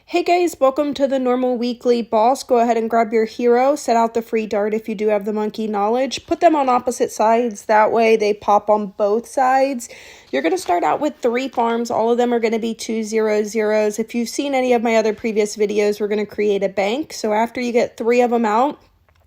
Hey guys, welcome to the normal weekly boss. Go ahead and grab your hero, set out the free dart if you do have the monkey knowledge, put them on opposite sides, that way they pop on both sides. You're going to start out with 3 farms, all of them are going to be 200s. If you've seen any of my other previous videos, we're going to create a bank. So after you get 3 of them out,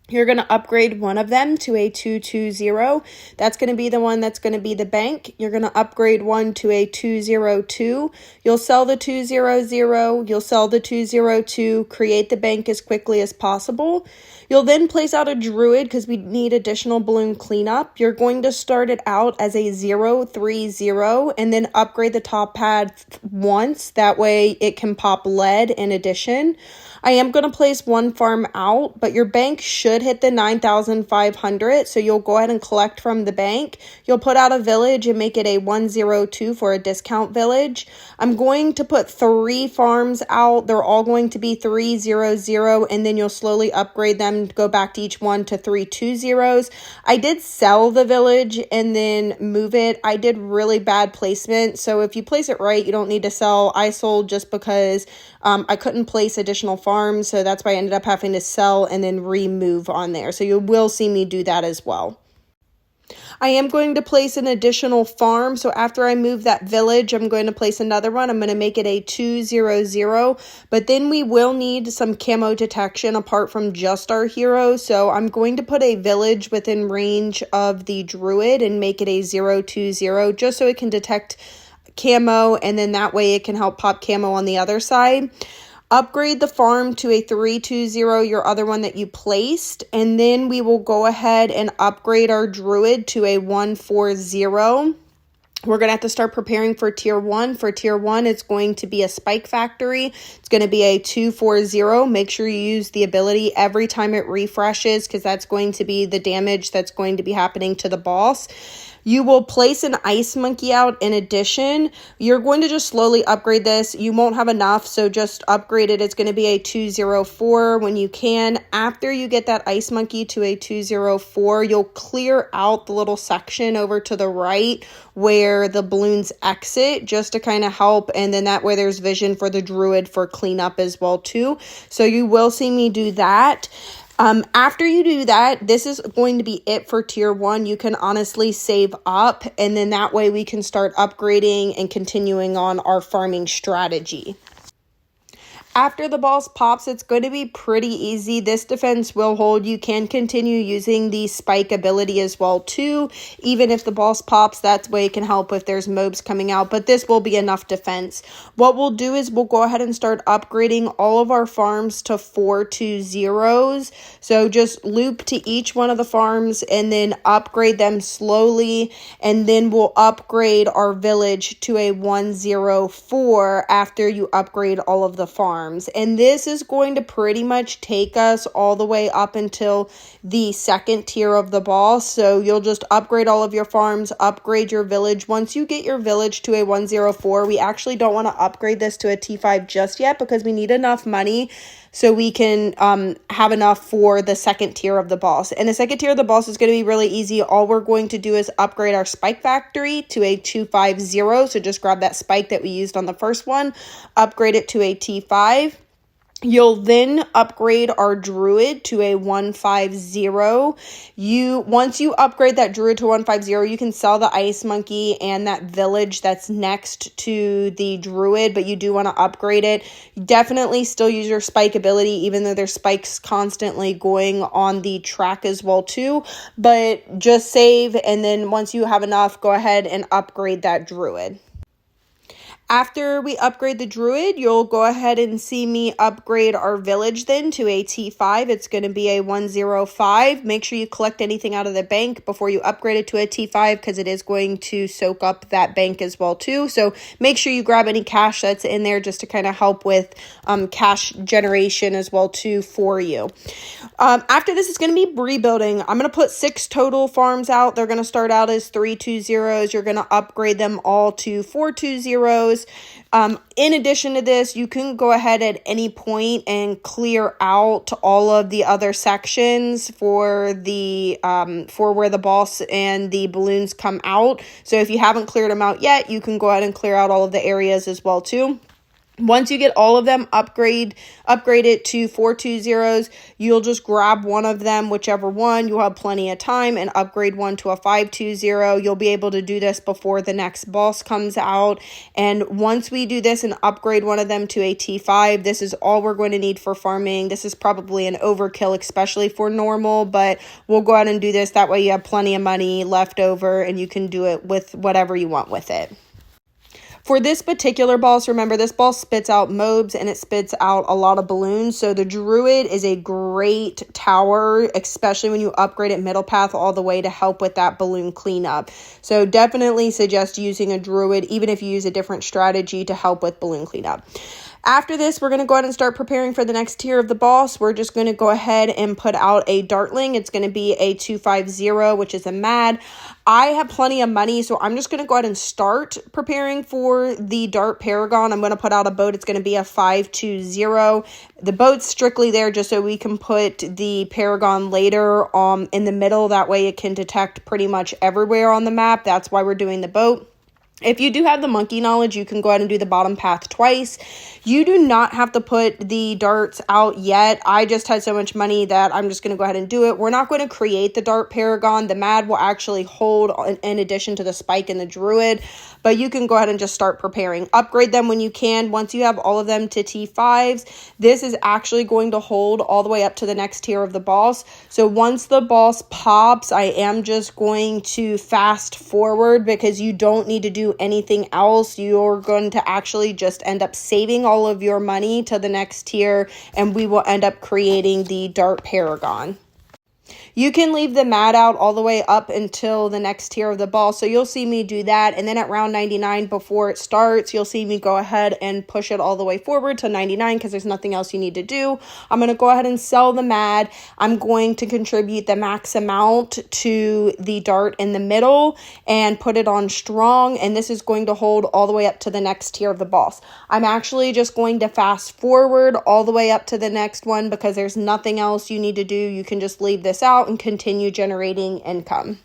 you're going to upgrade one of them to a 220. That's going to be the one that's going to be the bank. You're going to upgrade one to a 202. You'll sell the 200. You'll sell the 202. Create the bank as quickly as possible. You'll then place out a druid because we need additional balloon cleanup. You're going to start it out as a 030 and then upgrade the top pad once. That way it can pop lead in addition. I am going to place 1 farm out, but your bank should hit the 9,500, so you'll go ahead and collect from the bank. You'll put out a village and make it a 102 for a discount village. I'm going to put 3 farms out. They're all going to be 300, and then you'll slowly upgrade them, go back to each one to 320s. I did sell the village and then move it. I did really bad placement, so if you place it right, you don't need to sell. I sold just because I couldn't place additional farms, so that's why I ended up having to sell and then remove on there. So you will see me do that as well. I am going to place an additional farm, so after I move that village, I'm going to place another one. I'm going to make it a 200, but then we will need some camo detection apart from just our hero, so I'm going to put a village within range of the druid and make it a 020 just so it can detect camo, and then that way it can help pop camo on the other side. Upgrade the farm to a 320, your other one that you placed, and then we will go ahead and upgrade our druid to a 140. We're going to have to start preparing for tier 1. For tier 1, it's going to be a spike factory. It's going to be a 240. Make sure you use the ability every time it refreshes because that's going to be the damage that's going to be happening to the boss. You will place an ice monkey out in addition. You're going to just slowly upgrade this. You won't have enough, so just upgrade it. It's going to be a 204 when you can. After you get that ice monkey to a 204, you'll clear out the little section over to the right where the balloons exit just to kind of help, and then that way there's vision for the druid for cleanup as well too. So you will see me do that. After you do that, this is going to be it for tier 1. You can honestly save up, and then that way we can start upgrading and continuing on our farming strategy. After the boss pops, it's going to be pretty easy. This defense will hold. You can continue using the spike ability as well too. Even if the boss pops, that way it can help if there's mobs coming out, but this will be enough defense. What we'll do is we'll go ahead and start upgrading all of our farms to 420s. So just loop to each one of the farms and then upgrade them slowly, and then we'll upgrade our village to a 104 after you upgrade all of the farms. And this is going to pretty much take us all the way up until the 2nd tier of the boss. So you'll just upgrade all of your farms, upgrade your village. Once you get your village to a 104, we actually don't want to upgrade this to a T5 just yet because we need enough money so we can have enough for the 2nd tier of the boss. And the 2nd tier of the boss is going to be really easy. All we're going to do is upgrade our spike factory to a 250. So just grab that spike that we used on the first one, upgrade it to a T5. You'll then upgrade our druid to a 150. Once you upgrade that druid to 150, you can sell the ice monkey and that village that's next to the druid, but you do want to upgrade it. Definitely still use your spike ability, even though there's spikes constantly going on the track as well too. But just save, and then once you have enough, go ahead and upgrade that druid. After we upgrade the druid, you'll go ahead and see me upgrade our village then to a T5. It's going to be a 105. Make sure you collect anything out of the bank before you upgrade it to a T5 because it is going to soak up that bank as well too. So make sure you grab any cash that's in there just to kind of help with cash generation as well too for you. After this, it's going to be rebuilding. I'm going to put 6 total farms out. They're going to start out as 320s. You're going to upgrade them all to 420s. In addition to this, you can go ahead at any point and clear out all of the other sections for the for where the boss and the balloons come out. So if you haven't cleared them out yet, you can go ahead and clear out all of the areas as well too. Once you get all of them, upgrade it to 420s. You'll just grab one of them, whichever one. You'll have plenty of time, and upgrade one to a 520. You'll be able to do this before the next boss comes out. And once we do this and upgrade one of them to a T5, this is all we're going to need for farming. This is probably an overkill, especially for normal, but we'll go ahead and do this. That way you have plenty of money left over, and you can do it with whatever you want with it. For this particular boss, remember, this boss spits out mobs and it spits out a lot of balloons. So the Druid is a great tower, especially when you upgrade it middle path all the way to help with that balloon cleanup. So definitely suggest using a Druid, even if you use a different strategy to help with balloon cleanup. After this, we're going to go ahead and start preparing for the next tier of the boss. We're just going to go ahead and put out a Dartling. It's going to be a 250, which is a mad. I have plenty of money, so I'm just going to go ahead and start preparing for the Dart Paragon. I'm going to put out a boat. It's going to be a 520. The boat's strictly there just so we can put the Paragon later in the middle. That way it can detect pretty much everywhere on the map. That's why we're doing the boat. If you do have the monkey knowledge, you can go ahead and do the bottom path twice. You do not have to put the darts out yet. I just had so much money that I'm just going to go ahead and do it. We're not going to create the Dart Paragon. The Mad will actually hold in addition to the Spike and the Druid, but you can go ahead and just start preparing. Upgrade them when you can. Once you have all of them to T5s, this is actually going to hold all the way up to the next tier of the boss. So once the boss pops, I am just going to fast forward because you don't need to do anything else. You're going to actually just end up saving all of your money to the next tier, and we will end up creating the Dart Paragon. You can leave the Mad out all the way up until the next tier of the ball. So you'll see me do that. And then at round 99, before it starts, you'll see me go ahead and push it all the way forward to 99 because there's nothing else you need to do. I'm going to go ahead and sell the Mad. I'm going to contribute the max amount to the Dart in the middle and put it on strong. And this is going to hold all the way up to the next tier of the boss. I'm actually just going to fast forward all the way up to the next one because there's nothing else you need to do. You can just leave this out and continue generating income.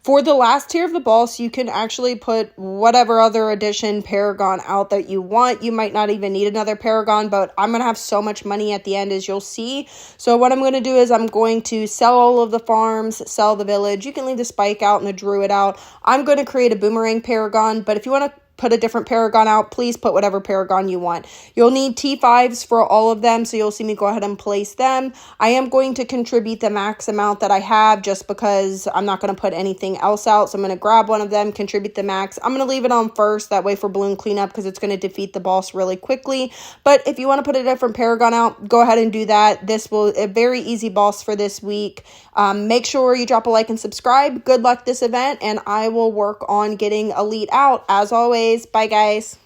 For the last tier of the boss, you can actually put whatever other addition Paragon out that you want. You might not even need another Paragon, but I'm going to have so much money at the end, as you'll see. So what I'm going to do is I'm going to sell all of the farms, sell the village. You can leave the Spike out and the Druid out. I'm going to create a Boomerang Paragon, but if you want to put a different Paragon out, please put whatever Paragon you want. You'll need T5s for all of them, so you'll see me go ahead and place them. I am going to contribute the max amount that I have just because I'm not going to put anything else out. So I'm going to grab one of them, contribute the max. I'm going to leave it on first, that way for balloon cleanup, because it's going to defeat the boss really quickly. But if you want to put a different Paragon out, go ahead and do that. This will a very easy boss for this week. Make sure you drop a like and subscribe. Good luck this event, and I will work on getting Elite out. As always, bye guys.